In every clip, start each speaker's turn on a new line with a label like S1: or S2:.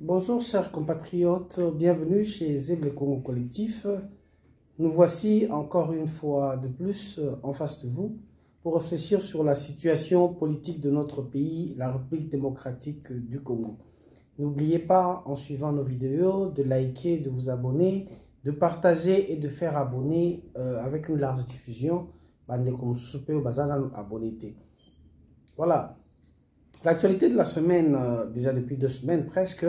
S1: Bonjour chers compatriotes, bienvenue chez Zeb Congo Collectif. Nous voici encore une fois de plus en face de vous pour réfléchir sur la situation politique de notre pays, la République démocratique du Congo. N'oubliez pas, en suivant nos vidéos, de liker, de vous abonner, de partager et de faire abonner avec une large diffusion. Voilà. L'actualité de la semaine, déjà depuis 2 semaines presque,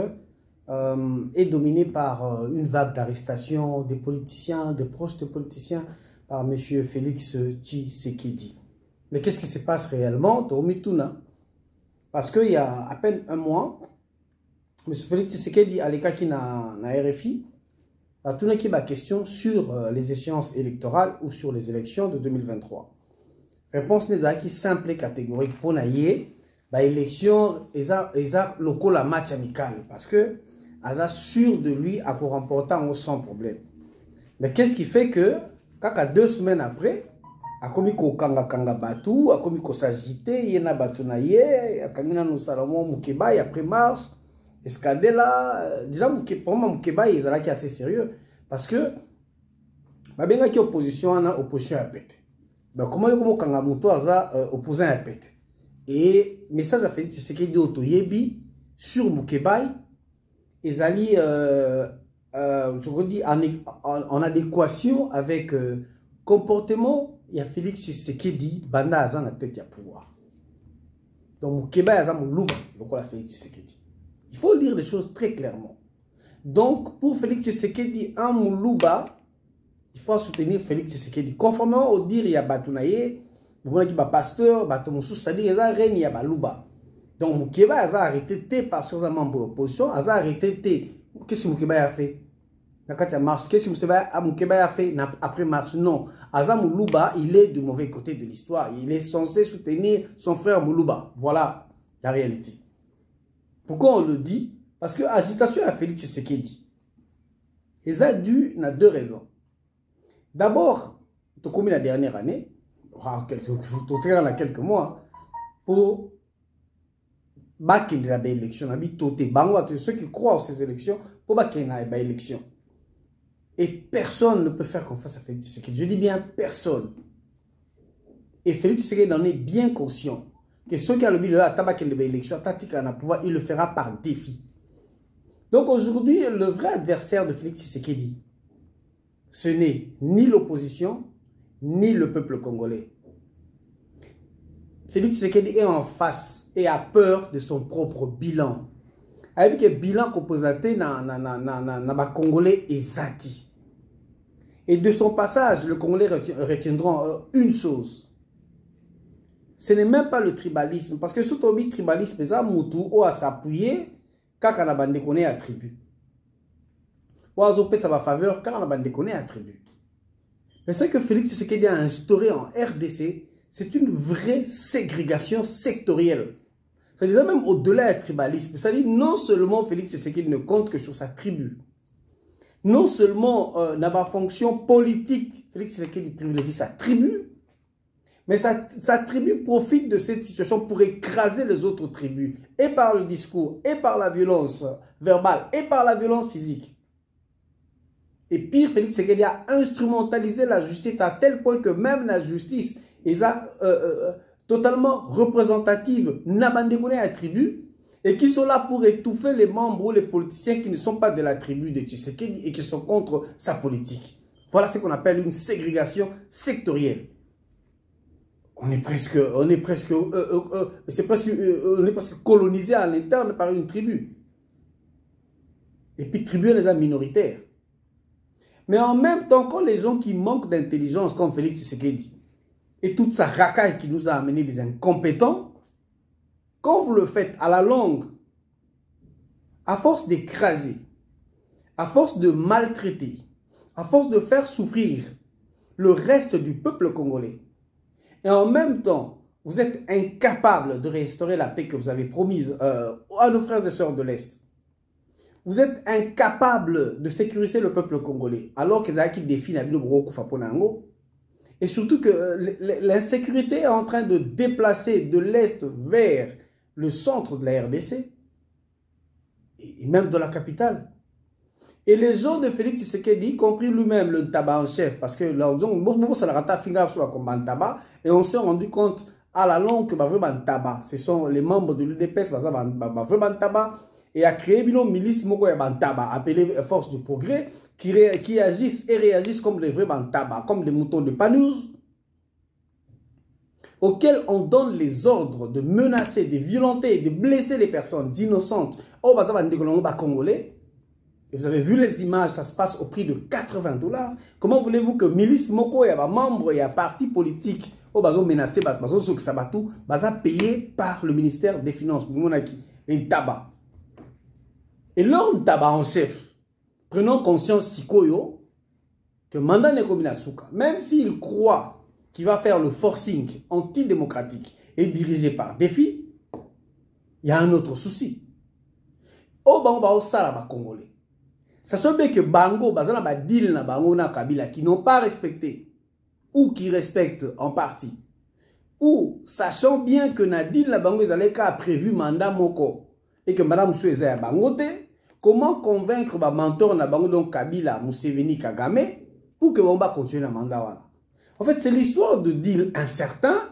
S1: est dominée par une vague d'arrestations des politiciens, des proches de politiciens, par M. Félix Tshisekedi. Mais qu'est-ce qui se passe réellement? Parce qu'il y a à peine un mois, M. Félix Tshisekedi a l'écart qui n'a RFI, a tout qui ma question sur les échéances électorales ou sur les élections de 2023. Réponse n'est pas simple et catégorique pour naïe. Bah, élection, local la match amical parce que Aza sûr de lui à quoi remportant sans problème. Mais qu'est-ce qui fait que quand 2 semaines après, a commis ko kanga batu, a commis ko s'agiter, yena batu na ye, a kamina no Salomon Mukeba et après mars, escadela, déjà pour moi Mukeba il est assez sérieux parce que ma bien qui opposition en opposition à pète. Ben comment yo kanga muto aza opposant à pète. Et message à Félix Tshisekedi Otoyebi sur Moukebaï, ezali je vous dis en adéquation avec comportement il y a Félix Tshisekedi banda azan la tête à pouvoir. Donc Moukebaï azan moulouba lokola Félix Tshisekedi. Il faut dire les choses très clairement. Donc pour Félix Tshisekedi un moulouba, il faut soutenir Félix Tshisekedi conformément au dire il y a Batounaye. Vous qui pasteur, c'est-à-dire qu'il y a reine, il y a balouba. Donc Mukeba a arrêté T parce que les membres de l'opposition, a arrêté T. Qu'est-ce que Mukeba a fait? Quand il marche, qu'est-ce que Mukeba a fait après marche? Non. Aza Moulouba, il est du mauvais côté de l'histoire. Il est censé soutenir son frère Moulouba. Voilà la réalité. Pourquoi on le dit? Parce que l'agitation a Félix Tshisekedi. Et ça a dû, il y a 2 raisons. D'abord, comme la dernière année, quelques mois pour battre l'élection. Ceux qui croient aux ces élections pour battre l'élection. Et personne ne peut faire confiance à Félix Tshisekedi. Je dis bien personne. Et Félix Tshisekedi en est bien conscient que ceux qui ont le bilan à l'élection, il le fera par défi. Donc aujourd'hui, le vrai adversaire de Félix Tshisekedi, ce n'est ni l'opposition, ni le peuple congolais. Félix Tshisekedi est en face et a peur de son propre bilan. Avec le bilan composaté na Congolais et Zati. Et de son passage, le Congolais retiendront une chose. Ce n'est même pas le tribalisme. Parce que surtout le tribalisme, c'est Moutou ou à s'appuyer quand on a bandé qu'on est attribué. Ou à zopé ça va faveur quand on a bandé qu'on est attribué. Mais ce que Félix Tshisekedi a instauré en RDC, c'est une vraie ségrégation sectorielle. C'est-à-dire même au-delà du tribalisme. C'est-à-dire non seulement Félix Tshisekedi ne compte que sur sa tribu. Non seulement dans la fonction politique, Félix Tshisekedi privilégie sa tribu, mais sa tribu profite de cette situation pour écraser les autres tribus. Et par le discours, et par la violence verbale, et par la violence physique. Et pire, Félix Tshisekedi a instrumentalisé la justice à tel point que même la justice est totalement représentative, n'abandonné à la tribu, et qui sont là pour étouffer les membres ou les politiciens qui ne sont pas de la tribu de Tshisekedi et qui sont contre sa politique. Voilà ce qu'on appelle une ségrégation sectorielle. On est presque colonisé à l'interne par une tribu. Et puis tribu les a minoritaires. Mais en même temps, quand les gens qui manquent d'intelligence, comme Félix Tshisekedi, et toute sa racaille qui nous a amené des incompétents, quand vous le faites à la longue, à force d'écraser, à force de maltraiter, à force de faire souffrir le reste du peuple congolais, et en même temps, vous êtes incapable de restaurer la paix que vous avez promise à nos frères et sœurs de l'Est. Vous êtes incapable de sécuriser le peuple congolais, alors que Zaki défie la ville de. Et surtout que l'insécurité est en train de déplacer de l'Est vers le centre de la RDC. et même dans la capitale. Et les gens de Félix Tshisekedi, y compris lui-même, le tabac en chef, parce que leur dit, et on s'est rendu compte à la longue que vraiment tabac, ce sont les membres de l'UDPS, vraiment tabac, et a créé une milice tabac, appelée Force du Progrès, qui agissent et réagissent comme les vrais tabac, comme des moutons de Panurge, auxquels on donne les ordres de menacer, de violenter, de blesser les personnes innocentes. Oh, Congolais. Et vous avez vu les images, ça se passe au prix de 80 $. Comment voulez-vous que milice Moko et membres et parti politique au bazo menacé, bazo souk sabatou, baza payé par le ministère des Finances, les tabac. Et leur tabac en chef, prenons conscience Sikoyo que mandat n'est comme Souka, même s'il croit qu'il va faire le forcing antidémocratique et dirigé par défi, il y a un autre souci. Au Bamba au Salaba Congolais. Sachant bien que Bango, bazana ba deal na Bango na Kabila qui n'ont pas respecté ou qui respectent en partie. Ou sachant bien que na deal na Bango Zaleka a prévu mandat Moko et que Madame Soueze a Bangote, comment convaincre ba mentor na Bango donc Kabila, Museveni, Kagame pour que Bamba continue le mandat wala. En fait, c'est l'histoire de deal incertain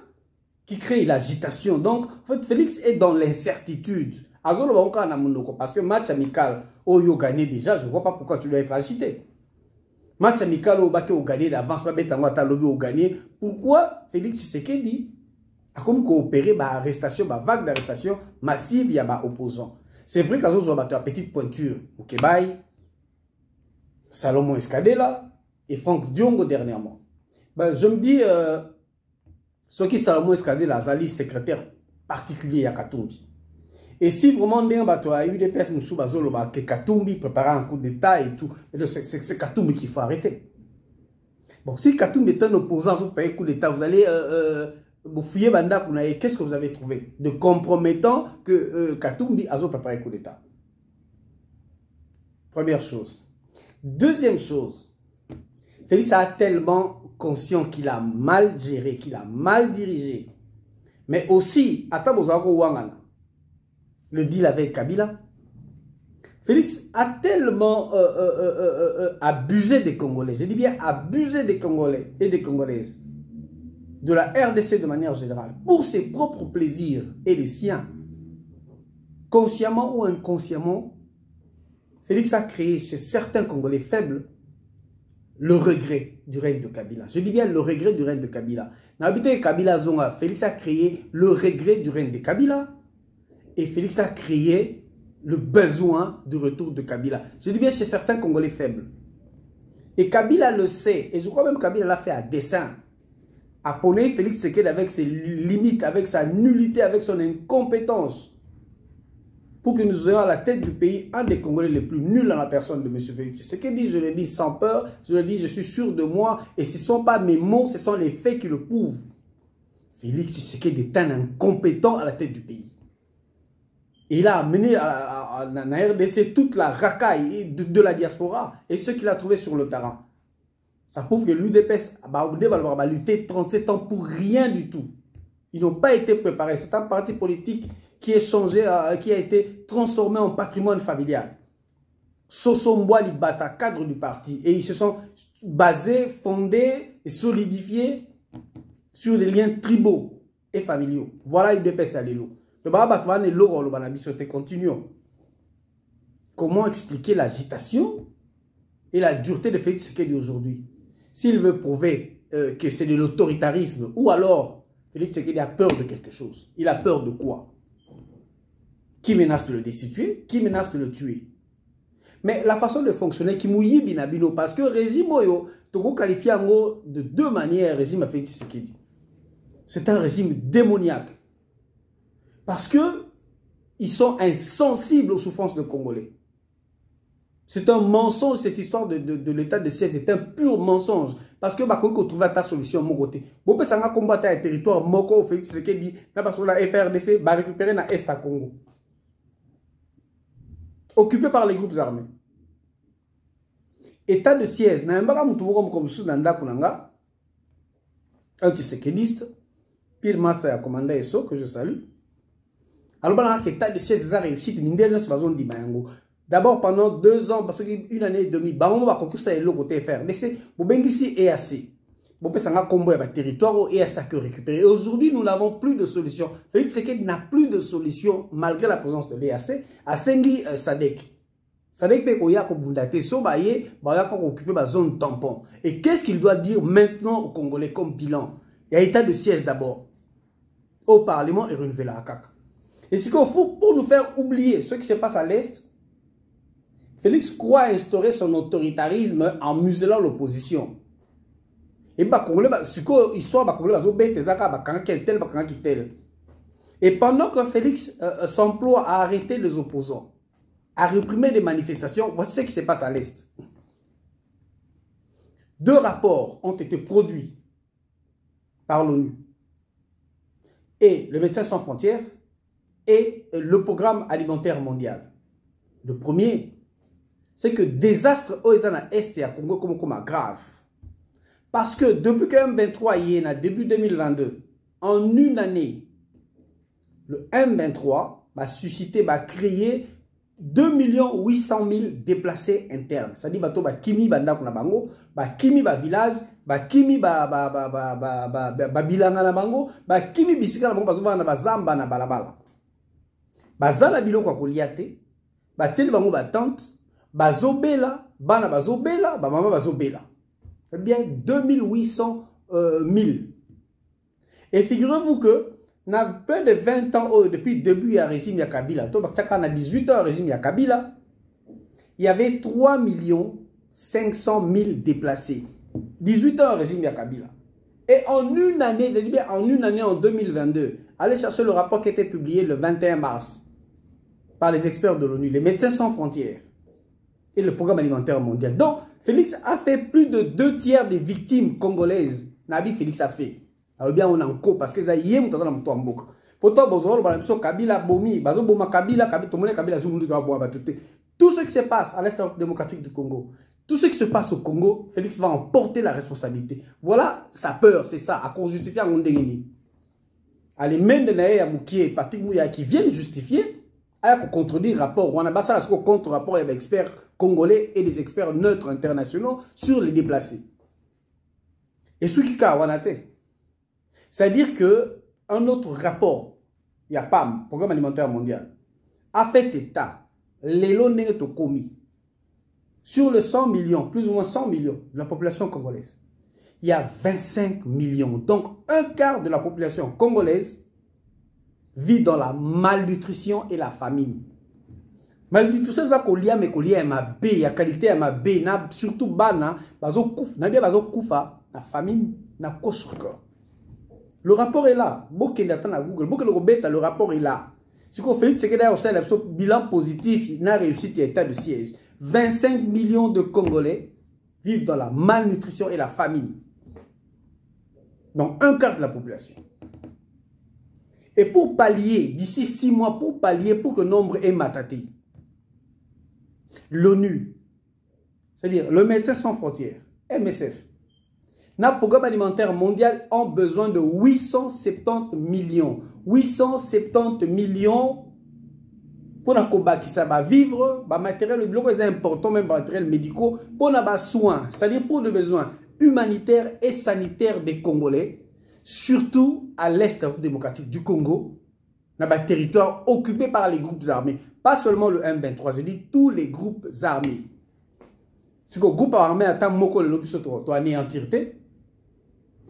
S1: qui crée l'agitation. Donc, en fait, Félix est dans l'incertitude. Parce que match amical, oh, il a gagné déjà, je ne vois pas pourquoi tu dois être agité. Match amical, oh, il a gagné d'avance, gagné. Pourquoi Félix Tshisekedi a comme coopéré arrestation, vague d'arrestation massive, il y a opposants. C'est vrai qu'à ce moment, petite pointure, au Québec, Salomon Escadela et Franck Diongo dernièrement. Ben, je me dis, ce qui Salomon Escadela, Zali, secrétaire particulier à Katumbi. Et si vraiment il y a eu des personnes que Katumbi préparait un coup d'État et tout, c'est Katumbi qu'il faut arrêter. Bon, si Katumbi est un opposant, vous payez un coup d'État, vous allez vous fouiller Banda, qu'est-ce que vous avez trouvé de compromettant que Katumbi a préparé un coup d'État? Première chose. Deuxième chose, Félix a tellement conscient qu'il a mal géré, qu'il a mal dirigé, mais aussi, le deal avec Kabila. Félix a tellement abusé des Congolais, je dis bien abusé des Congolais et des Congolaises, de la RDC de manière générale, pour ses propres plaisirs et les siens, consciemment ou inconsciemment, Félix a créé chez certains Congolais faibles le regret du règne de Kabila. Je dis bien le regret du règne de Kabila. Dans l'habité de Kabila Zonga, Félix a créé le regret du règne de Kabila. Et Félix a créé le besoin du retour de Kabila. Je dis bien chez certains Congolais faibles. Et Kabila le sait. Et je crois même que Kabila l'a fait à dessein. À Poney, Félix Tshisekedi avec ses limites, avec sa nullité, avec son incompétence. Pour que nous ayons à la tête du pays un des Congolais les plus nuls dans la personne de M. Félix Tshisekedi. Je le dis sans peur. Je le dis, je suis sûr de moi. Et ce ne sont pas mes mots, ce sont les faits qui le prouvent. Félix Tshisekedi est un incompétent à la tête du pays. Il a amené à la RDC toute la racaille de la diaspora et ceux qu'il a trouvés sur le terrain. Ça prouve que l'UDPS va lutter 37 ans pour rien du tout. Ils n'ont pas été préparés. C'est un parti politique qui est changé, qui a été transformé en patrimoine familial. Sosomboa Libata, cadre du parti. Et ils se sont basés, fondés et solidifiés sur des liens tribaux et familiaux. Voilà l'UDPS à l'élo. Comment expliquer l'agitation et la dureté de Félix Tshisekedi aujourd'hui? S'il veut prouver que c'est de l'autoritarisme, ou alors Félix Tshisekedi a peur de quelque chose. Il a peur de quoi? Qui menace de le destituer? Qui menace de le tuer? Mais la façon de fonctionner, qui mouille binabino, parce que le régime, tu qualifie de deux manières, le régime à Félix Tshisekedi. C'est un régime démoniaque. Parce qu'ils sont insensibles aux souffrances des Congolais. C'est un mensonge, cette histoire de l'état de siège. C'est un pur mensonge. Parce que Bakoui trouve ta solution à mon côté. Si on a combattu un territoire, Moko, Félix Tshisekedi, parce que la FRDC va récupérer dans l'Est à Congo. Occupé par les groupes armés. État de siège. Un Tshisekediste, pire master à commandant ESO, que je salue. Alors, l'état de siège a réussi. D'abord, pendant 2 ans, parce qu'une année et demie, on va concourir le côté faire. Laissez, vous ici et assez. Vous pouvez s'en combo à territoire et à ça que récupérer. Aujourd'hui, nous n'avons plus de solution. Félix Tshisekedi n'a plus de solution malgré la présence de l'EAC. À Sengi Sadek. Sadek peut qu'il y a Kobundate, Sobaye, il y a occupé la zone tampon. Et qu'est-ce qu'il doit dire maintenant aux Congolais comme bilan? Il y a état de siège d'abord. Au Parlement et renouveler la CAC. Et ce qu'il faut pour nous faire oublier ce qui se passe à l'Est, Félix croit instaurer son autoritarisme en muselant l'opposition. Et et pendant que Félix s'emploie à arrêter les opposants, à réprimer les manifestations, voici ce qui se passe à l'Est. 2 rapports ont été produits par l'ONU et le Médecins sans frontières et le Programme alimentaire mondial. Le premier, c'est que désastre aux Est et à Congo comme grave. Parce que depuis que M23 y est, début 2022, en une année, le M23 va susciter, va créer 2 800 000 déplacés internes. C'est-à-dire que Kimi Banda Kunabango, Kimi ba village, Kimi ba bilanga na bango, Kimi bisika na bango ba zamba na balabala. Bazala biloko koliate, tieli bango ba tante, bazobela, bana bazobela, mama bazobela. Eh bien, 2800 000. Et figurez-vous que, dans peu de 20 ans, depuis le début du régime de Kabila, à 18 ans, régime de Kabila, il y avait 3 500 000 déplacés. 18 ans, régime de Kabila. Et en une année, je dis bien en une année, en 2022, allez chercher le rapport qui a été publié le 21 mars par les experts de l'ONU, les Médecins sans frontières et le Programme alimentaire mondial. Donc, Félix a fait plus de 2 tiers des victimes congolaises. Nabi Félix a fait. Alors bien on a encore parce que ça y est mon temps dans mboka. Pourtant bozoro ba biso Kabila bomi, bazo boma Kabila, tomone Kabila zumundu ga boa batute. Tout ce qui se passe à l'Est démocratique du Congo, tout ce qui se passe au Congo, Félix va en porter la responsabilité. Voilà sa peur, c'est ça, à cause justifier en ndengeni. Allez même de nae ya mukie parti mouya qui viennent justifier à contredire rapport. On a basa la contre rapport avec experts congolais et des experts neutres internationaux sur les déplacés. Et ce qui a wanate. C'est-à-dire qu'un autre rapport, il y a PAM, Programme alimentaire mondial, a fait état, les lots commis, sur les 100 millions, plus ou moins 100 millions de la population congolaise. Il y a 25 millions. Donc, un quart de la population congolaise vit dans la malnutrition et la famine. Malnutrition, c'est qu'il y a MAB, il y a qualité MAB, surtout bana, la famine, na corps. Le rapport est là. Le rapport est là. Ce qu'on fait, c'est que d'ailleurs, c'est un bilan positif, il n'a réussi l'état de siège. 25 millions de Congolais vivent dans la malnutrition et la famine. Donc, un quart de la population. Et pour pallier, d'ici 6 mois, pour pallier, pour que le nombre est mataté, l'ONU, c'est-à-dire le Médecins sans frontières, MSF, le Programme alimentaire mondial ont besoin de 870 millions. 870 millions pour qui ça va vivre, matériel est important, même matériel médicaux, pour les soins, c'est-à-dire pour les besoins humanitaires et sanitaires des Congolais, surtout à l'Est démocratique du Congo, dans les territoires occupés par les groupes armés. Pas seulement le M23, je dis tous les groupes armés. Si le groupe armé attend Moko le lobby to anéantir,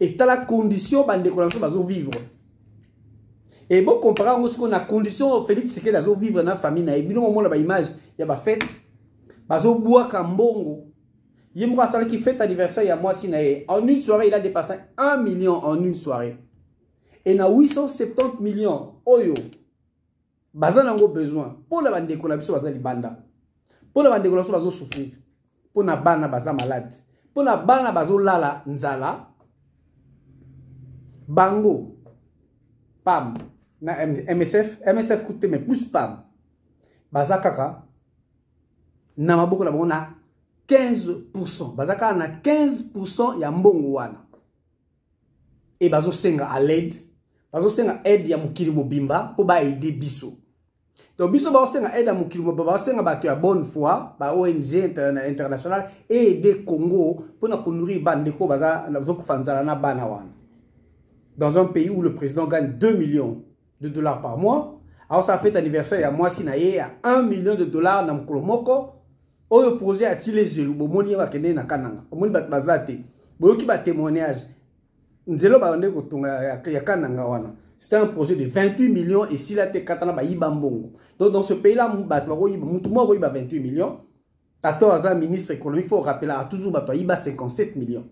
S1: et dans la condition de vivre. Et bon, comparant à ce qu'on a condition, Félix, c'est que la vivre dans la famille. Et bien, au moment où l'image, il y a une fête, bazo bois kambongo. Il y a une qui fête anniversaire, il y a moi si en une soirée, il a dépassé 1 million en une soirée. Et na 870 millions, oyo, bazan a besoin. Pour la bande de collaboration, bazan li banda. Pour la bande de collaboration, bazo souffrir. Pour la bana, bazan malade. Pour la bana, bazo lala, nzala. Bango, PAM, na MSF coûte mais plus PAM. Bazakaka, namaboko la bona 15%. Bazaka na 15% ya mbongo wana. Et bazo senga à l'aide bazosenga aide ya mokili mobimba pour ba aider biso. Donc biso bazosenga aide ya mokili mobimba, bazosenga bato ya bonne foi, ba ONG international et aider Congo pour na nourrir bandeko bazo kufanzala na bana wana. Dans un pays où le président gagne 2 millions de dollars par mois, alors ça fait anniversaire ya moi si na ye à 1 million de dollars na mokolo moko. Oyo projet a tilé gelou bomoni ba kende na kananga. Omoni bat bazate. Boyoki ba témoignage. Nzelo ba ndeko tonga ya kananga wana. C'était un projet de 28 millions et s'il a été katana ba yiba mbongo. Donc dans ce pays là bat ba yiba mutu mo yiba 28 millions. Tato aza ministre économique, il faut rappeler a toujours ba yiba 57 millions.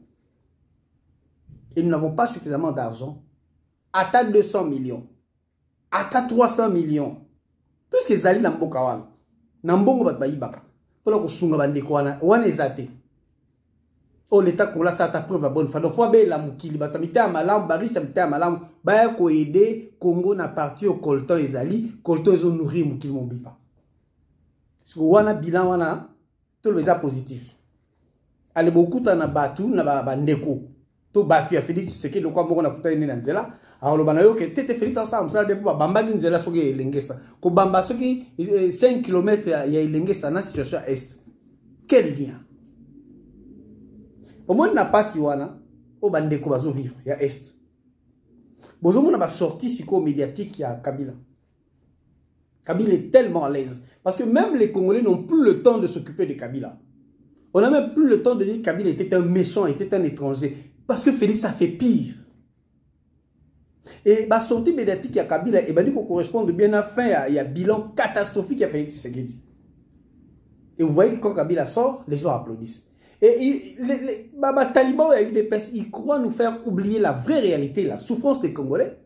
S1: Et nous n'avons pas suffisamment d'argent. Ata 200 millions. Ata 300 millions. Puisque zali na mboka wana. Na mbongo bat ba yibaka. Pour que sunga bandeko wana ezate. Oh l'état qu'on l'a ça ta preuve à bonne foi. Donc faut be la mukili batamite à malam bari samite à malam ba ko aider Congo na parti au colton ezali colton ezo nourrir mukili mombipa. Parce que wana bilan wana tout le mesa positif. Ale beaucoup na batu na bandeko. To batu ya Félix Tshisekedi le quoi moko na kuta ine na nzela. Alors le banayo que tete Félix ça on sala de pour bamba ki nzela soki elengesa. Ko bamba soki 5 km ya elengesa na situation est. Quel lien? Au moins n'a pas si wana au bandeko bazo vivre ya est. Bozo mona ba sorti siko médiatique ya Kabila. Kabila est tellement à l'aise parce que même les Congolais n'ont plus le temps de s'occuper de Kabila. On n'a même plus le temps de dire que Kabila était un méchant, était un étranger parce que Félix a fait pire. Et la sortie médiatique à Kabila, et ben, qu'on corresponde bien à fin, il y a un bilan catastrophique à Félix Tshisekedi. Et vous voyez que quand Kabila sort, les gens applaudissent. Et les talibans, il y a eu des personnes, ils croient nous faire oublier la vraie réalité, la souffrance des Congolais,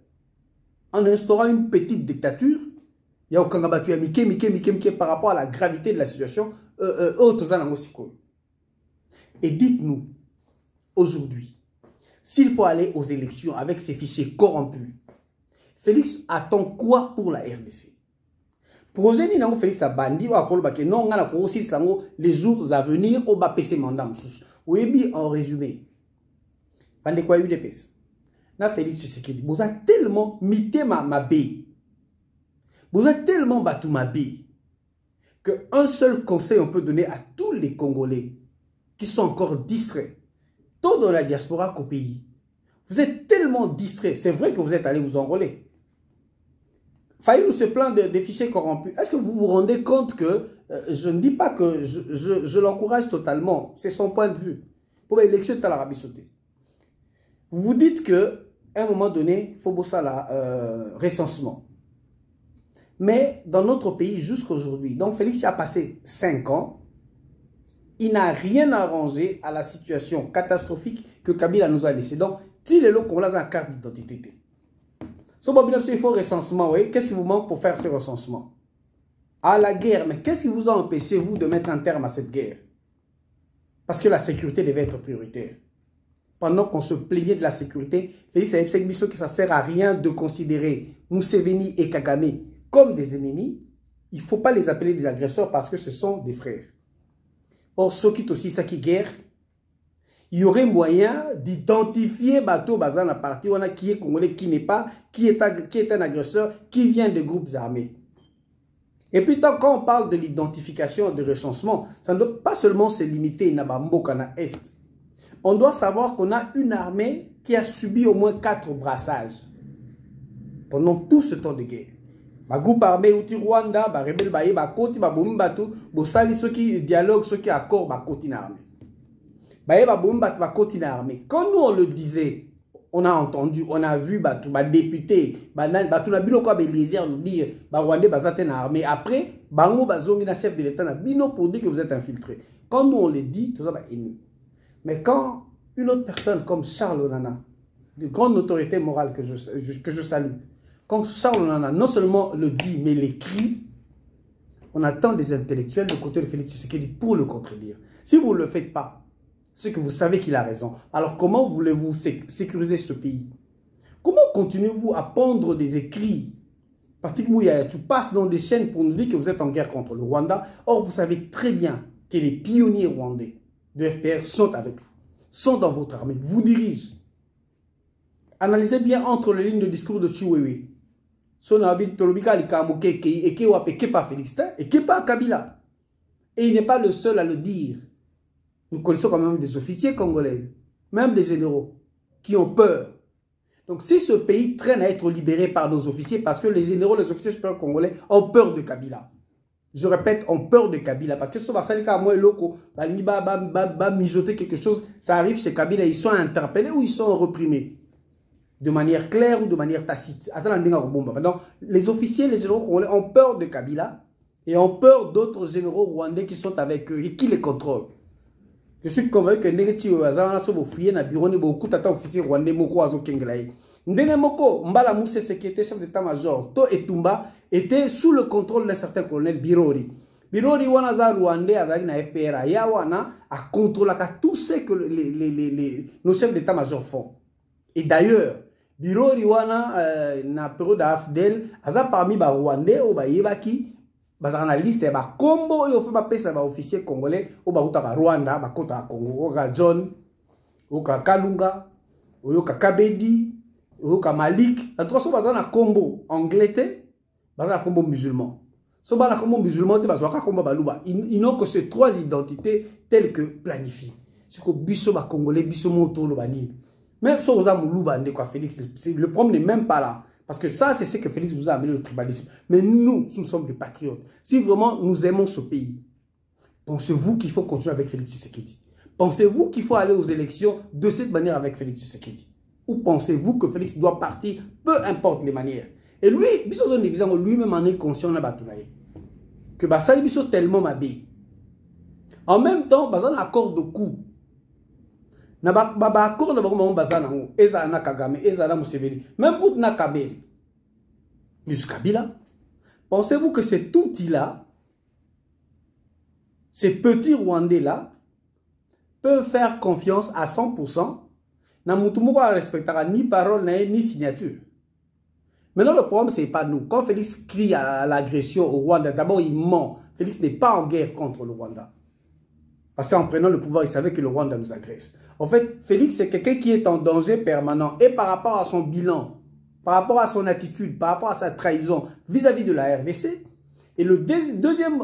S1: en instaurant une petite dictature. Il y a aucun abattu à Miké par rapport à la gravité de la situation. Et dites-nous, aujourd'hui, s'il faut aller aux élections avec ces fichiers corrompus, Félix attend quoi pour la RDC? Projet ni nango Félix a bandi ou a kolba que non ngana ko aussi sango les jours à venir au bas PC mandat msus. Oui en résumé. Bande quoi UDPS. Na Félix Tshisekedi, vous avez tellement mité ma bé. Vous avez tellement battu ma bé que un seul conseil on peut donner à tous les Congolais qui sont encore distraits. Tant dans la diaspora qu'au pays. Vous êtes tellement distraits. C'est vrai que vous êtes allés vous enrôler. Faïl nous se plaint des fichiers corrompus. Est-ce que vous vous rendez compte que je ne dis pas que je l'encourage totalement. C'est son point de vue. Pour l'élection de l'Arabie Saoudite. Vous vous dites que à un moment donné, il faut bosser la recensement. Mais dans notre pays jusqu'à aujourd'hui, donc Félix y a passé 5 ans. Il n'a rien arrangé à la situation catastrophique que Kabila nous a laissé. Donc, si les locaux ont la carte d'identité. Il faut recensement, oui. Qu'est-ce qui vous manque pour faire ce recensement? À la guerre, mais qu'est-ce qui vous a empêché, vous, de mettre un terme à cette guerre? Parce que la sécurité devait être prioritaire. Pendant qu'on se plaignait de la sécurité, Félix a dit que ça ne sert à rien de considérer Museveni et Kagame comme des ennemis. Il ne faut pas les appeler des agresseurs parce que ce sont des frères. Or, ce qui est aussi ça qui guerre, il y aurait moyen d'identifier Bateau Bazan la partie qui est congolais, qui n'est pas, qui est un agresseur, qui vient de groupes armés. Et puis, quand on parle de l'identification, de recensement, ça ne doit pas seulement se limiter à Mboka na Est. On doit savoir qu'on a une armée qui a subi au moins 4 brassages pendant tout ce temps de guerre. Ma groupe armé outi Rwanda, ba rebelle baye ba koti ba bomi batu, bo sali ceux qui dialogue, ceux qui accord ba koti na armée. Baye ba bomi batu ba koti na armée. Quand nous on le disait, on a entendu, on a vu batu ba député, ba batu na bino ko ba Eliezer nous dire ba Rwandais ba zate na armée. Après, bango ba zongi na chef de l'État na bino pour dire que vous êtes infiltré. Quand nous on le dit, tout ça ba ennemi. Mais quand une autre personne comme Charles Onana, de grande autorité morale que je salue, quand Charles Onana non seulement le dit, mais l'écrit, on attend des intellectuels de côté de Félix Tshisekedi pour le contredire. Si vous ne le faites pas, c'est que vous savez qu'il a raison. Alors comment voulez-vous sécuriser ce pays? Comment continuez-vous à pondre des écrits? Pratiquement, tu passes dans des chaînes pour nous dire que vous êtes en guerre contre le Rwanda. Or, vous savez très bien que les pionniers rwandais de FPR sont avec vous, sont dans votre armée, vous dirigent. Analysez bien entre les lignes de discours de Chiwewe. Son habit Tolobika Likamoke et qui pas Félix et qui pas Kabila. Et il n'est pas le seul à le dire. Nous connaissons quand même des officiers congolais, même des généraux, qui ont peur. Donc si ce pays traîne à être libéré par nos officiers, parce que les généraux, les officiers supérieurs congolais ont peur de Kabila. Je répète, ont peur de Kabila. Parce que ce Basalika, moi et Loko, mijoter quelque chose, ça arrive chez Kabila, ils sont interpellés ou ils sont reprimés. De manière claire ou de manière tacite. Donc, les officiers, les généraux congolais ont peur de Kabila et ont peur d'autres généraux rwandais qui sont avec eux et qui les contrôlent. Je suis convaincu que Negeti Wazana Sobo Fouye na bureau beaucoup d'officiers rwandais Moko Azo Kengelaï. Ndenge Moko, Mbala Mousse, qui était chef d'état-major, To Etumba, était sous le contrôle d'un certain colonel Birori. Birori Wanaza Rwandais, Azali na FPR, Yawana, a contrôlé tout ce que nos chefs d'état-major font. Et d'ailleurs, Birori Wana, na période d'Afdel, Aza parmi les Rwandais, ou Yebaki, bazana liste ba combo et au fait ba pesa ba officier congolais au ba utaka Rwanda ba kota Congo o ka John o ka Kalunga o ka Kabedi o ka Malik en trois so bazana combo anglais bazana combo musulman so bazana combo musulman te bazana combo baluba ils n'ont que ces trois identités telles que planifiées ce que biso ba congolais biso moto lo bani même so oza muluba ndé quoi Félix le problème n'est même pas là. Parce que ça, c'est ce que Félix vous a amené, le tribalisme. Mais nous sommes des patriotes. Si vraiment nous aimons ce pays, pensez-vous qu'il faut continuer avec Félix Tshisekedi? Pensez-vous qu'il faut aller aux élections de cette manière avec Félix Tshisekedi? Ou pensez-vous que Félix doit partir, peu importe les manières? Et lui, lui-même en est conscient, que Bassali Bisso tellement mabé. En même temps, Bassali accord de coup. Accord de coup, Ezana Kagame, Ezana Museveni, même pour Nakabeli, jusqu'à Kabila. Pensez-vous que cet outil-là, ces petits Rwandais-là, peuvent faire confiance à 100%? Namutumuko ne respectera ni parole ni signature. Maintenant, le problème, ce n'est pas nous. Quand Félix crie à l'agression au Rwanda, d'abord, il ment. Félix n'est pas en guerre contre le Rwanda. Parce qu'en prenant le pouvoir, il savait que le Rwanda nous agresse. En fait, Félix, c'est quelqu'un qui est en danger permanent. Et par rapport à son bilan, par rapport à son attitude, par rapport à sa trahison vis-à-vis de la RDC, et le deuxième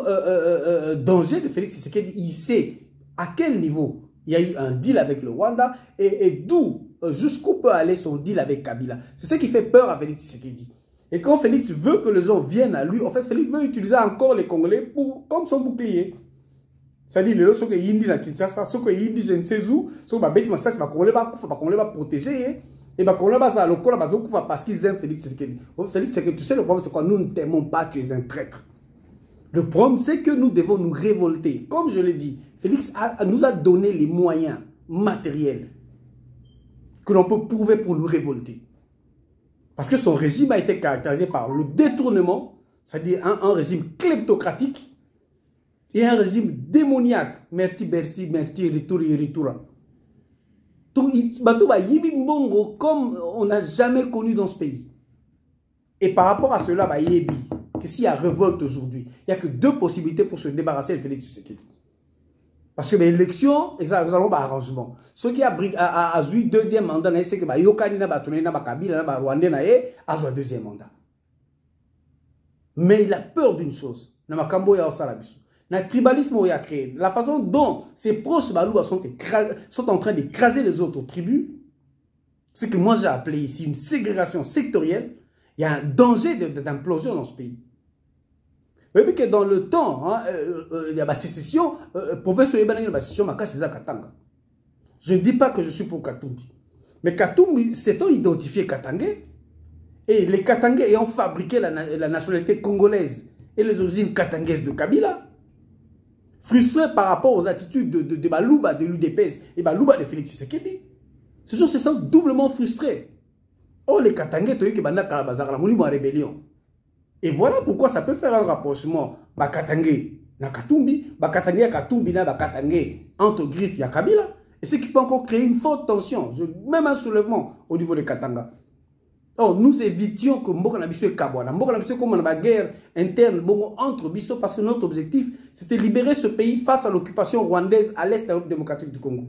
S1: danger de Félix, c'est qu'il sait à quel niveau il y a eu un deal avec le Rwanda et d'où, jusqu'où peut aller son deal avec Kabila. C'est ce qui fait peur à Félix Tshisekedi. Et quand Félix veut que les gens viennent à lui, en fait, Félix veut utiliser encore les Congolais comme son bouclier. C'est-à-dire, les gens qui sont en Kinshasa, ceux qui sont en Tsezou, ceux qui sont en Kinshasa, les Congolais vont protéger. Et les Congolais vont parce qu'ils aiment Félix Tshisekedi. Félix Tshisekedi, tu sais, le problème, c'est quoi? Nous ne t'aimons pas, tu es un traître. Le problème, c'est que nous devons nous révolter. Comme je l'ai dit, Félix nous a donné les moyens matériels que l'on peut prouver pour nous révolter. Parce que son régime a été caractérisé par le détournement, c'est-à-dire un régime kleptocratique, et un régime démoniaque. Merci, merci, merci, retour et retour. Donc, comme on n'a jamais connu dans ce pays. Et par rapport à cela, que s'il y a révolte aujourd'hui, il n'y a que deux possibilités pour se débarrasser de Félix Tshisekedi. Parce que l'élection, nous allons un arrangement. Ceux qui a eu deuxième mandat, c'est que Yokani na Batoune na Kabila na Rwandais na a eu deuxième mandat. Mais il a peur d'une chose. Na Makambo ya Osalabisu. Le tribalisme qu'il a créé, la façon dont ses proches Balouba sont en train d'écraser les autres tribus, ce que moi j'ai appelé ici une ségrégation sectorielle, il y a un danger d'implosion dans ce pays. Vous voyez que dans le temps, il y a la sécession, professeur Ebanang, la sécession, Katanga. Je ne dis pas que je suis pour Katumbi. Mais Katumbi, c'est-on identifié Katangais? Et les Katangais ayant fabriqué la nationalité congolaise et les origines katangaises de Kabila, frustrés par rapport aux attitudes de Balouba, de l'UDPS et Balouba de Félix Tshisekedi. Ces gens se sentent doublement frustrés. Oh, les Katangais, tu vois, la rébellion. Et voilà pourquoi ça peut faire un rapprochement. Katangais na Katumbi, Katangais Katumbi na Katangais entre griffes ya Kabila. Et ce qui peut encore créer une forte tension, même un soulèvement au niveau de Katanga. Oh, nous évitions que Mboka na biso et Kabwana. Mboka na biso comme on a une guerre interne entre biso parce que notre objectif c'était libérer ce pays face à l'occupation rwandaise à l'est de la République démocratique du Congo.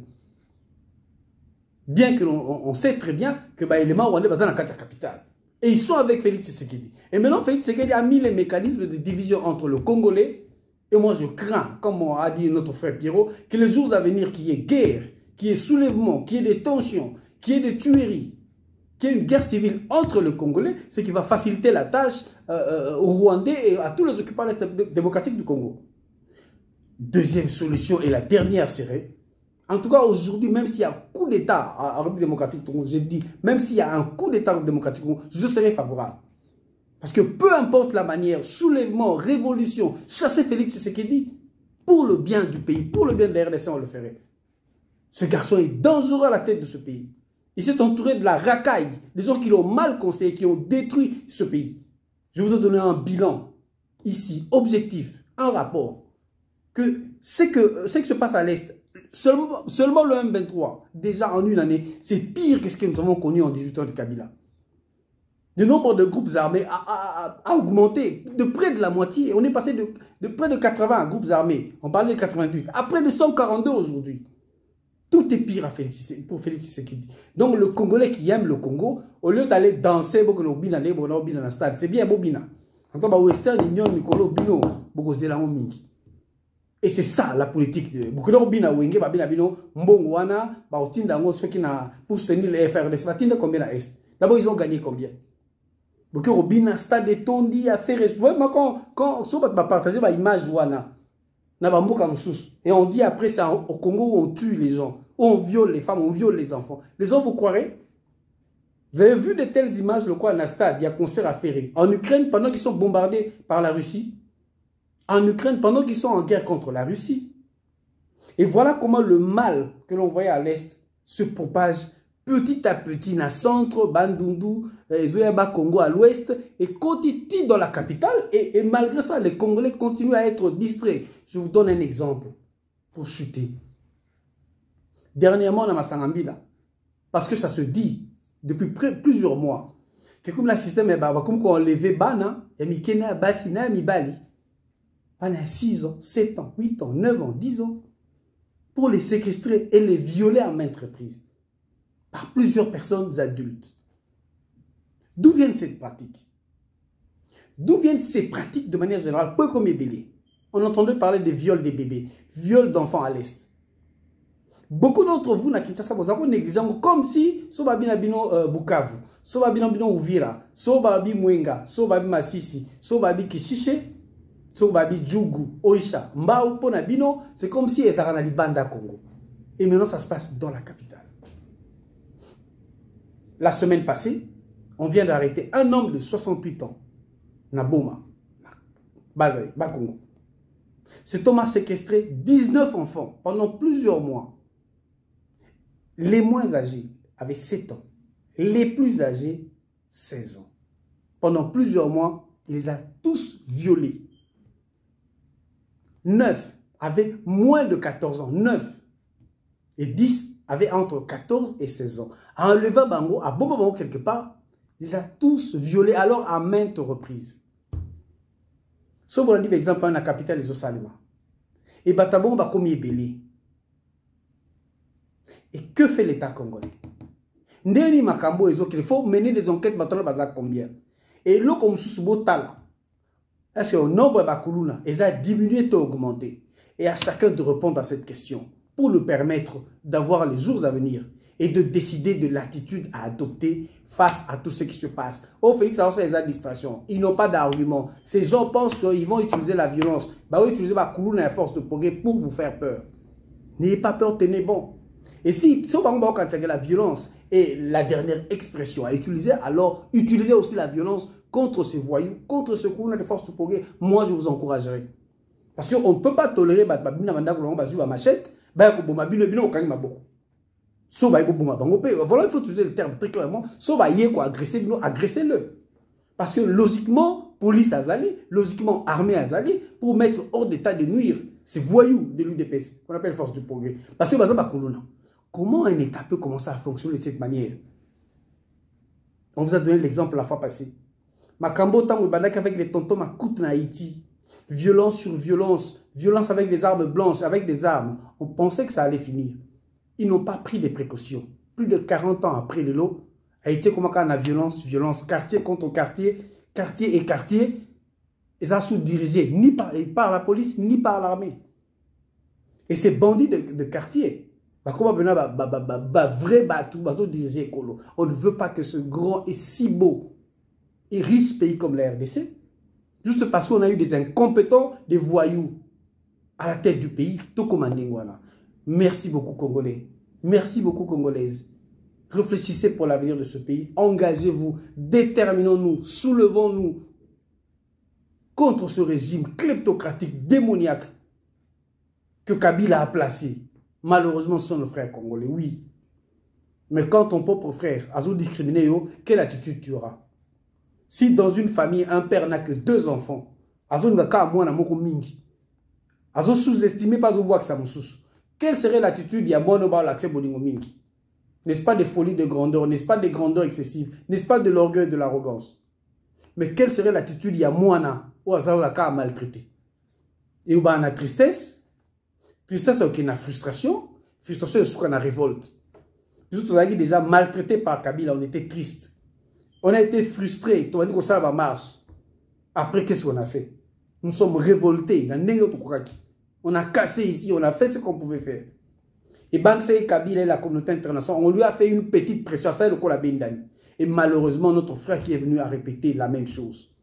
S1: Bien que on sait très bien que les éléments rwandais sont dans la capitale. Et ils sont avec Félix Tshisekedi. Et maintenant, Félix Tshisekedi a mis les mécanismes de division entre le Congolais. Et moi, je crains, comme a dit notre frère Pierrot, que les jours à venir, qu'il y ait guerre, qu'il y ait soulèvement, qu'il y ait des tensions, qu'il y ait des tueries, qu'il y ait une guerre civile entre le Congolais, ce qui va faciliter la tâche aux Rwandais et à tous les occupants démocratiques du Congo. Deuxième solution et la dernière serait, en tout cas aujourd'hui, même s'il y a un coup d'État en République démocratique du Congo, j'ai dit, même s'il y a un coup d'État en République démocratique du Congo, je serai favorable. Parce que peu importe la manière, soulèvement, révolution, chasser Félix Tshisekedi, pour le bien du pays, pour le bien de la RDC, on le ferait. Ce garçon est dangereux à la tête de ce pays. Il s'est entouré de la racaille, des gens qui l'ont mal conseillé, qui ont détruit ce pays. Je vous ai donné un bilan, ici, objectif, un rapport, que ce qui se passe à l'Est, seulement le M23, déjà en une année, c'est pire que ce que nous avons connu en 18 ans de Kabila. Le nombre de groupes armés a augmenté de près de la moitié. On est passé de près de 80 groupes armés. On parlait de 88. À près de 142 aujourd'hui. Tout est pire pour Félix Tshisekedi. Donc le Congolais qui aime le Congo, au lieu d'aller danser, c'est bien Bobina. En tout cas, Western Union, Mikolo, Bino, et c'est ça la politique. Pour soutenir les FRDC, combien à Est? D'abord, ils ont gagné combien? Porque Robina stade tondi a fait vraiment quand on va partager l'image wana na bamboka msusu et on dit après c'est au Congo où on tue les gens, où on viole les femmes, on viole les enfants. Les gens vous croirez? Vous avez vu de telles images le quoi na stade, il y a concert à Ferré en Ukraine pendant qu'ils sont bombardés par la Russie. En Ukraine pendant qu'ils sont en guerre contre la Russie. Et voilà comment le mal que l'on voyait à l'est se propage petit à petit dans le centre, Bandundu, Zoyaba Congo à l'ouest, et continue dans la capitale. Et malgré ça, les Congolais continuent à être distraits. Je vous donne un exemple pour chuter. Dernièrement, on a Massangambila, parce que ça se dit depuis plusieurs mois, que comme le système est comme on levait Bana, et Mikena, Bassina, Mibali, pendant 6 ans, 7 ans, 8 ans, 9 ans, 10 ans, pour les séquestrer et les violer en maintes reprises par plusieurs personnes adultes. D'où viennent ces pratiques? D'où viennent ces pratiques de manière générale? Peu comme les bébés. On entendait parler des viols des bébés, viols d'enfants à l'Est. Beaucoup d'entre vous, na Kinshasa, vous avez négligé comme si Sobabi Nabino Bukavu, Sobabi Nabino Uvira, Sobabi Mwenga, Sobabi Masisi, Sobabi Kishiche, Sobabi Djougou, Oisha, Mbao Ponabino, c'est comme si ils avaient Banda Congo. Et maintenant, ça se passe dans la capitale. La semaine passée, on vient d'arrêter un homme de 68 ans, Naboma, Bakongo. Cet homme a séquestré 19 enfants pendant plusieurs mois. Les moins âgés avaient 7 ans, les plus âgés 16 ans. Pendant plusieurs mois, il les a tous violés. 9 avaient moins de 14 ans, 9. Et 10 avaient entre 14 et 16 ans. En enlevant Bango, à Bobo quelque part, il les a tous violés alors à maintes reprises. Si vous avez exemple dans la capitale des Osalema. Et Batabon va comme belé. Et que fait l'État congolais? Ndeni Makambo il faut mener des enquêtes maintenant bazar combien? Et là comme sous tala. Est-ce que le nombre de Bakuluna a diminué ou augmenté? Et à chacun de répondre à cette question pour lui permettre d'avoir les jours à venir et de décider de l'attitude à adopter face à tout ce qui se passe. Oh, Félix, ça c'est des distractions. Ils n'ont pas d'argument. Ces gens pensent qu'ils vont utiliser la violence. Bah oui, utiliser la couloune et la force de progrès pour vous faire peur. N'ayez pas peur, tenez bon. Et si la violence est la dernière expression à utiliser, alors utilisez aussi la violence contre ces voyous, contre ce couloune et la force de progrès. Moi, je vous encouragerai. Parce qu'on ne peut pas tolérer la machette, voilà, il faut utiliser le terme très clairement. Agressez-le. Parce que logiquement, police Azali, logiquement, armée Azali, pour mettre hors d'état de nuire ces voyous de l'UDPS, qu'on appelle force du progrès. Parce que, comment un État peut commencer à fonctionner de cette manière? On vous a donné l'exemple la fois passée. Makambo Tango Badak avec les tontons Makout na Haïti. Violence sur violence, violence avec des armes blanches, avec des armes. On pensait que ça allait finir. Ils n'ont pas pris des précautions. plus de 40 ans après le lot, a été comme la violence, quartier contre quartier, quartier et quartier, ils sont sous-dirigés ni par la police, ni par l'armée. Et ces bandits de quartier, vrai diriger Kolo. On ne veut pas que ce grand et si beau et riche pays comme la RDC, juste parce qu'on a eu des incompétents, des voyous à la tête du pays, tout comme Ndingwana. Merci beaucoup Congolais. Merci beaucoup Congolaises. Réfléchissez pour l'avenir de ce pays. Engagez-vous. Déterminons-nous. Soulevons-nous contre ce régime kleptocratique, démoniaque que Kabila a placé. Malheureusement, ce sont nos frères congolais, oui. Mais quand ton propre frère a discriminé, quelle attitude tu auras? Si dans une famille, un père n'a que 2 enfants, sous-estimé pas au que ça me sous. Quelle serait l'attitude de l'accès Bolingo Mingi? N'est-ce pas des folies de grandeur? N'est-ce pas des grandeurs excessives? N'est-ce pas de l'orgueil, de l'arrogance? Mais quelle serait l'attitude de Moana ou à maltraité? Et où la tristesse? Tristesse, c'est une frustration. Frustration, c'est une révolte. Nous avons déjà maltraité par Kabila, on était triste. On a été frustrés. On a dit que ça va marche. Après, qu'est-ce qu'on a fait? Nous sommes révoltés. On a cassé ici, on a fait ce qu'on pouvait faire. Et Banksei Kabila et la communauté internationale, on lui a fait une petite pression. Ça, le Kolabindani. Et malheureusement, notre frère qui est venu a répété la même chose.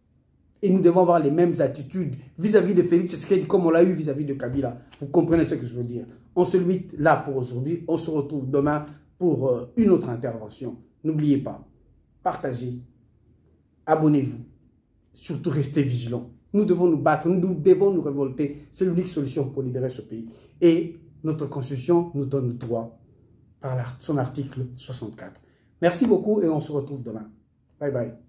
S1: Et nous devons avoir les mêmes attitudes vis-à-vis de Félix Tshisekedi comme on l'a eu vis-à-vis de Kabila. Vous comprenez ce que je veux dire? On se limite là pour aujourd'hui. On se retrouve demain pour une autre intervention. N'oubliez pas, partagez, abonnez-vous. Surtout restez vigilants. Nous devons nous battre, nous devons nous révolter. C'est l'unique solution pour libérer ce pays. Et notre constitution nous donne le droit par son article 64. Merci beaucoup et on se retrouve demain. Bye bye.